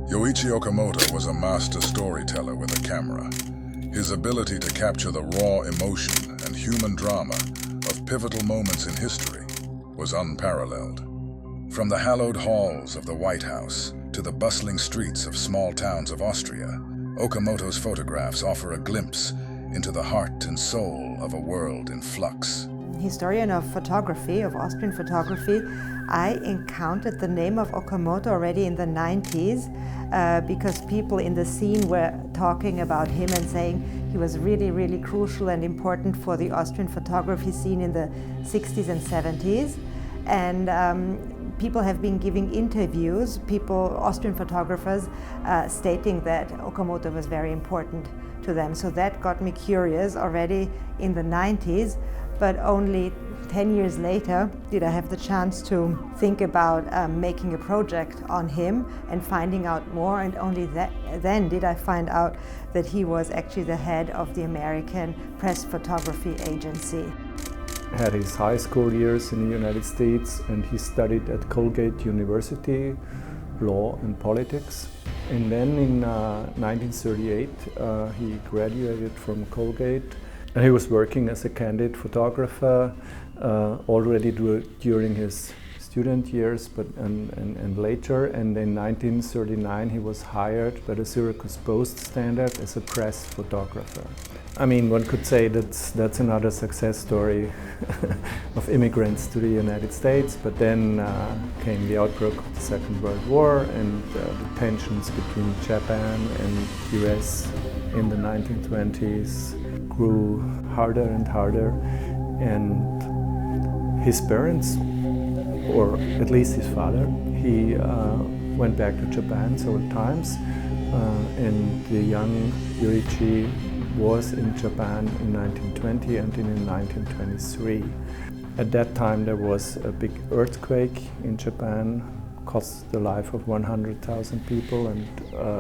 Yoichi Okamoto was a master storyteller with a camera. His ability to capture the raw emotion and human drama of pivotal moments in history was unparalleled. From the hallowed halls of the White House to the bustling streets of small towns of Austria, Okamoto's photographs offer a glimpse into the heart and soul of a world in flux. Historian of photography, of Austrian photography, I encountered the name of Okamoto already in the 90s because people in the scene were talking about him and saying he was really, really crucial and important for the Austrian photography scene in the 60s and 70s. And people have been giving interviews, Austrian photographers, stating that Okamoto was very important to them. So that got me curious already in the 90s, but only 10 years later did I have the chance to think about making a project on him and finding out more, and only then did I find out that he was actually the head of the American Press Photography Agency. Had his high school years in the United States, and he studied at Colgate University, law and politics. And then in 1938 he graduated from Colgate, and he was working as a candid photographer already during his student years, and later. And in 1939 he was hired by the Syracuse Post Standard as a press photographer. I mean, one could say that's another success story of immigrants to the United States, but then came the outbreak of the Second World War, and the tensions between Japan and US in the 1920s grew harder and harder, and his parents, or at least his father, he went back to Japan several times, and the young Yoichi was in Japan in 1920 and in 1923. At that time there was a big earthquake in Japan, cost the life of 100,000 people, and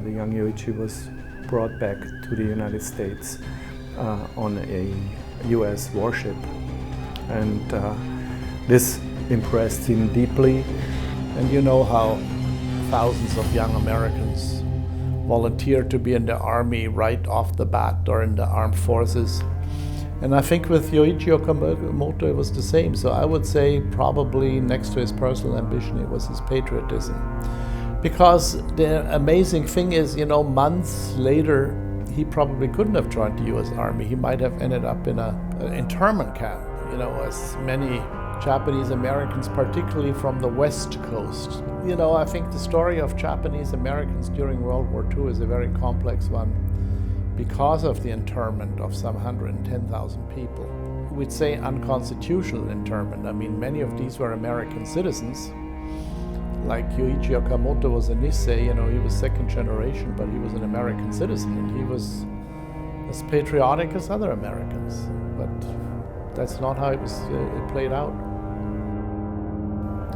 the young Yoichi was brought back to the United States on a US warship. And this impressed him deeply. And you know how thousands of young Americans volunteered to be in the army right off the bat, or in the armed forces. And I think with Yoichi Okamoto it was the same. So I would say probably next to his personal ambition it was his patriotism. Because the amazing thing is, you know, months later he probably couldn't have joined the US Army. He might have ended up in an internment camp, you know, as many Japanese Americans, particularly from the West Coast. You know, I think the story of Japanese Americans during World War II is a very complex one because of the internment of some 110,000 people. We'd say unconstitutional internment. I mean, many of these were American citizens. Like Yoichi Okamoto was a Nisei, you know, he was second generation, but he was an American citizen, and he was as patriotic as other Americans. But that's not how it played out.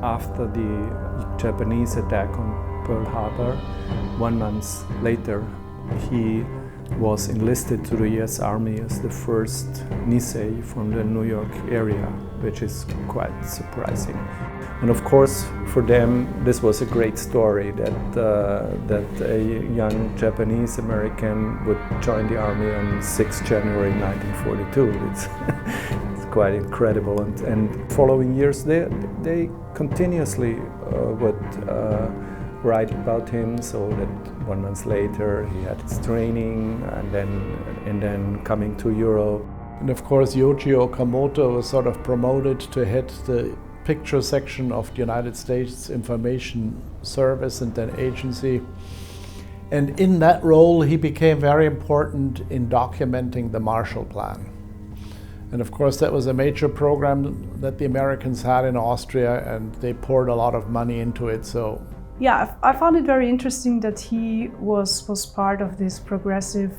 After the Japanese attack on Pearl Harbor, 1 month later, he was enlisted to the US Army as the first Nisei from the New York area, which is quite surprising. And of course, for them, this was a great story that a young Japanese American would join the army on 6 January 1942. It's quite incredible. And following years, they continuously would write about him, so that 1 month later he had his training, and then coming to Europe. And of course, Yoichi Okamoto was sort of promoted to head the picture section of the United States Information Service and then agency. And in that role, he became very important in documenting the Marshall Plan. And of course, that was a major program that the Americans had in Austria, and they poured a lot of money into it. So, yeah, I found it very interesting that he was part of this progressive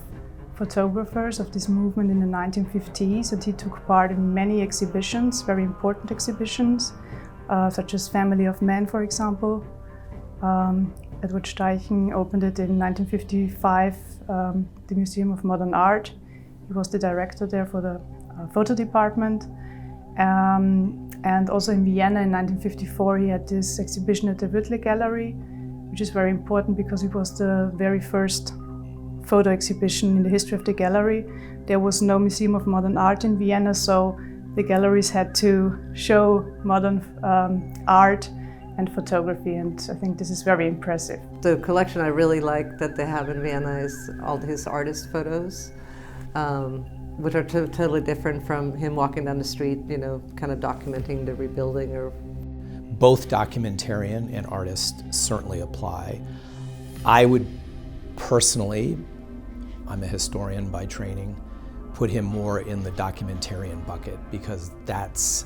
photographers of this movement in the 1950s, and he took part in many exhibitions, very important exhibitions, such as Family of Men, for example. Edward Steichen opened it in 1955, the Museum of Modern Art. He was the director there for the photo department. And also in Vienna in 1954, he had this exhibition at the Whitley Gallery, which is very important because it was the very first photo exhibition in the history of the gallery. There was no Museum of Modern Art in Vienna, so the galleries had to show modern art and photography, and I think this is very impressive. The collection I really like that they have in Vienna is all his artist photos, which are totally different from him walking down the street, you know, kind of documenting the rebuilding. Or both documentarian and artist certainly apply. I would personally, I'm a historian by training, put him more in the documentarian bucket because that's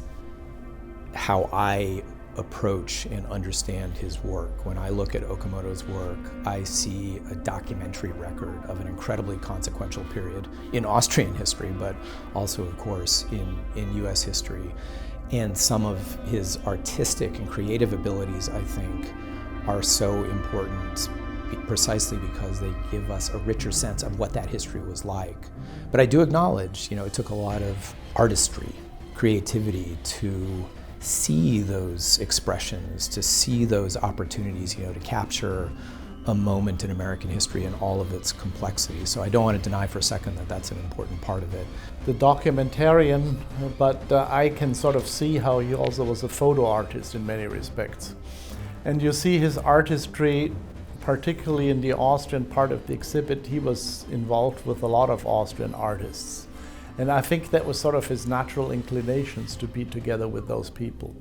how I approach and understand his work. When I look at Okamoto's work, I see a documentary record of an incredibly consequential period in Austrian history, but also, of course, in US history. And some of his artistic and creative abilities, I think, are so important precisely because they give us a richer sense of what that history was like. But I do acknowledge, it took a lot of artistry, creativity to see those expressions, to see those opportunities, to capture a moment in American history and all of its complexity. So I don't want to deny for a second that that's an important part of it. The documentarian, but I can sort of see how he also was a photo artist in many respects. And you see his artistry, particularly in the Austrian part of the exhibit. He was involved with a lot of Austrian artists. And I think that was sort of his natural inclinations to be together with those people.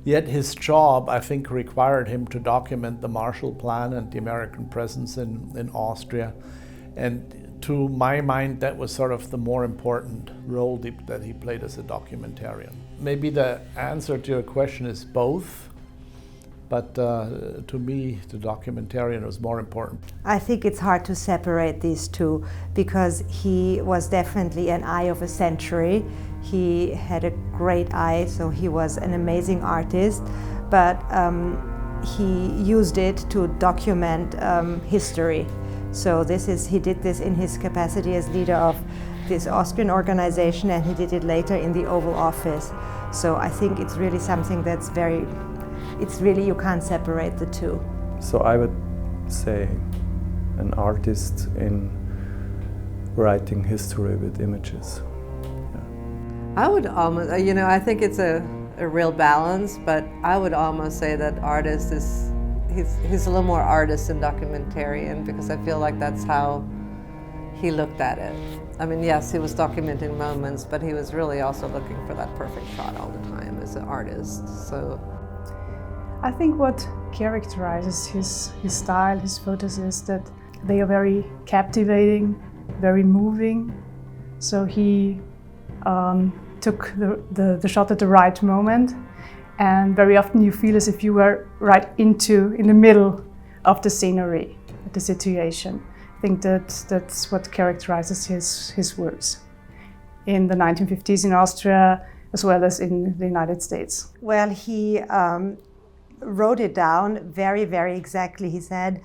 Yet his job, I think, required him to document the Marshall Plan and the American presence in Austria. And to my mind, that was sort of the more important role that he played as a documentarian. Maybe the answer to your question is both, but to me, the documentarian was more important. I think it's hard to separate these two because he was definitely an eye of a century. He had a great eye, so he was an amazing artist, but he used it to document history. So he did this in his capacity as leader of this Austrian organization, and he did it later in the Oval Office. So I think it's really something that's you can't separate the two. So I would say an artist in writing history with images. I would almost, I think it's a real balance, but I would almost say that artist he's a little more artist than documentarian because I feel like that's how he looked at it. I mean, yes, he was documenting moments, but he was really also looking for that perfect shot all the time as an artist. So I think what characterizes his style, his photos, is that they are very captivating, very moving. So he took the shot at the right moment, and very often you feel as if you were right in the middle of the scenery, the situation. I think that's what characterizes his works in the 1950s in Austria as well as in the United States. Well, he wrote it down very, very exactly. He said,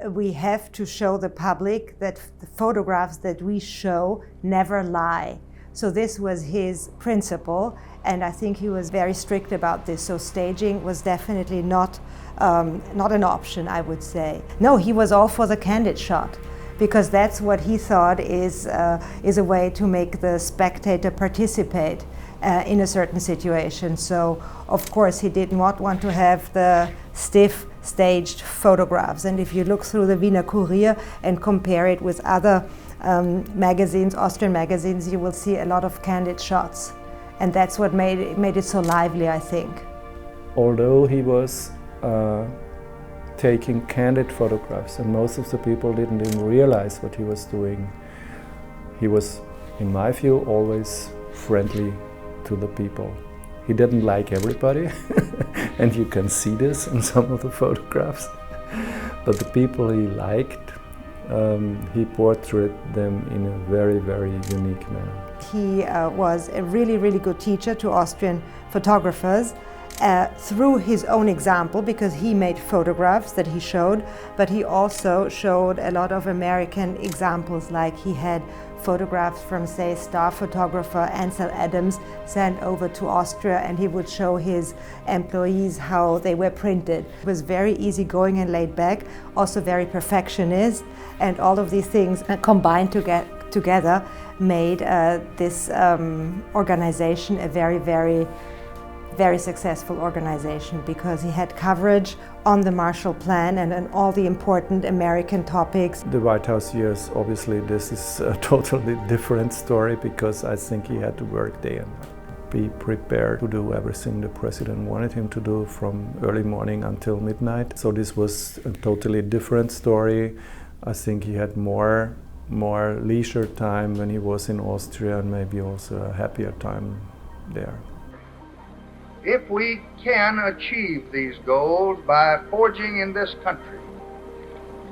we have to show the public that the photographs that we show never lie. So this was his principle, and I think he was very strict about this. So staging was definitely not an option, I would say. No, he was all for the candid shot, because that's what he thought is a way to make the spectator participate in a certain situation. So, of course, he did not want to have the stiff staged photographs. And if you look through the Wiener Kurier and compare it with other magazines, Austrian magazines, you will see a lot of candid shots. And that's what made it so lively, I think. Although he was taking candid photographs, and most of the people didn't even realize what he was doing, he was, in my view, always friendly to the people. He didn't like everybody, and you can see this in some of the photographs, but the people he liked, he portrayed them in a very, very unique manner. He was a really, really good teacher to Austrian photographers through his own example, because he made photographs that he showed, but he also showed a lot of American examples, like he had photographs from, say, star photographer Ansel Adams sent over to Austria, and he would show his employees how they were printed. It was very easygoing and laid back, also very perfectionist, and all of these things combined together made this organization a very successful organization, because he had coverage on the Marshall Plan and on all the important American topics. The White House years, obviously this is a totally different story, because I think he had to work day and night. Be prepared to do everything the president wanted him to do from early morning until midnight. So this was a totally different story. I think he had more leisure time when he was in Austria, and maybe also a happier time there. If we can achieve these goals by forging in this country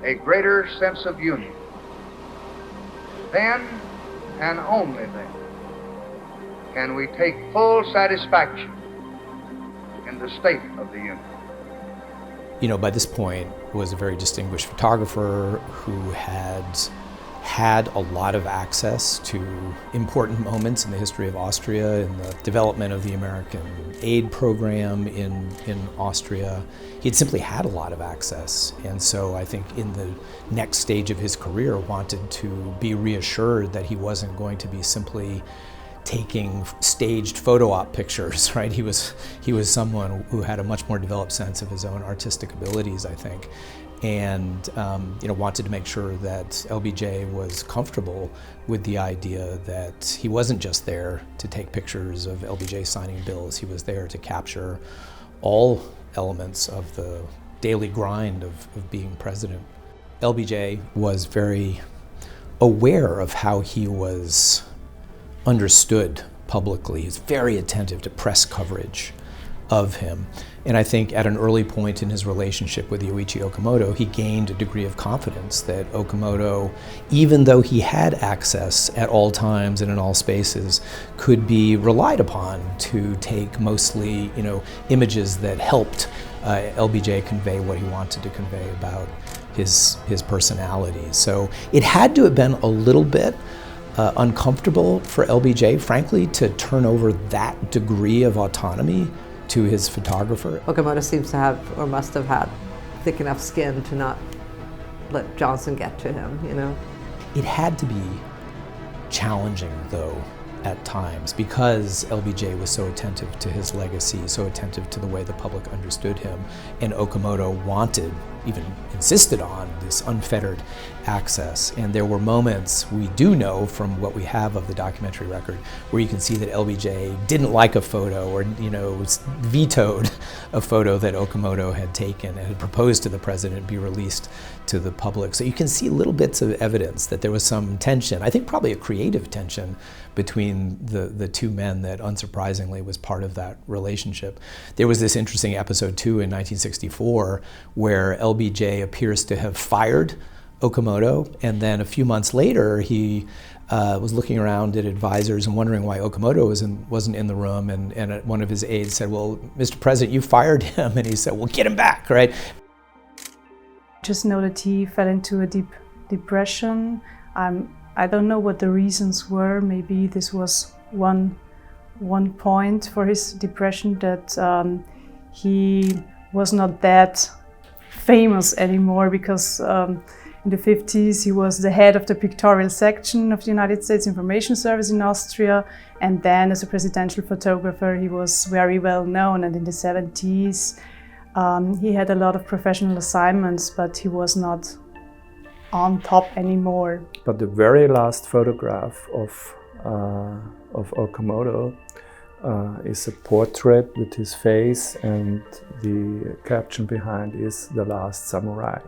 a greater sense of union, then and only then can we take full satisfaction in the state of the union. You know, by this point, was a very distinguished photographer who had a lot of access to important moments in the history of Austria, in the development of the American aid program in Austria. He'd simply had a lot of access, and so I think in the next stage of his career wanted to be reassured that he wasn't going to be simply taking staged photo op pictures, right? He was someone who had a much more developed sense of his own artistic abilities, I think, and wanted to make sure that LBJ was comfortable with the idea that he wasn't just there to take pictures of LBJ signing bills. He was there to capture all elements of the daily grind of being president. LBJ was very aware of how he was understood publicly. He's very attentive to press coverage of him. And I think at an early point in his relationship with Yoichi Okamoto, he gained a degree of confidence that Okamoto, even though he had access at all times and in all spaces, could be relied upon to take mostly, images that helped LBJ convey what he wanted to convey about his personality. So it had to have been a little bit uncomfortable for LBJ, frankly, to turn over that degree of autonomy to his photographer. Okamoto seems to have, or must have had, thick enough skin to not let Johnson get to him, It had to be challenging, though, at times, because LBJ was so attentive to his legacy, so attentive to the way the public understood him, and Okamoto wanted, even insisted on, this unfettered access. And there were moments, we do know from what we have of the documentary record, where you can see that LBJ didn't like a photo, or vetoed a photo that Okamoto had taken and had proposed to the president be released to the public. So you can see little bits of evidence that there was some tension, I think probably a creative tension, between the two men that unsurprisingly was part of that relationship. There was this interesting episode too in 1964 where LBJ appears to have fired Okamoto, and then a few months later he was looking around at advisors and wondering why Okamoto wasn't in the room, and one of his aides said, "Well, Mr. President, you fired him," and he said, "Well, get him back," right? Just know that he fell into a deep depression. I don't know what the reasons were. Maybe this was one point for his depression, that he was not that famous anymore, because in the 50s he was the head of the pictorial section of the United States Information Service in Austria, and then as a presidential photographer he was very well known, and in the 70s he had a lot of professional assignments, but he was not on top anymore. But the very last photograph of Okamoto is a portrait with his face, and the caption behind is "The Last Samurai."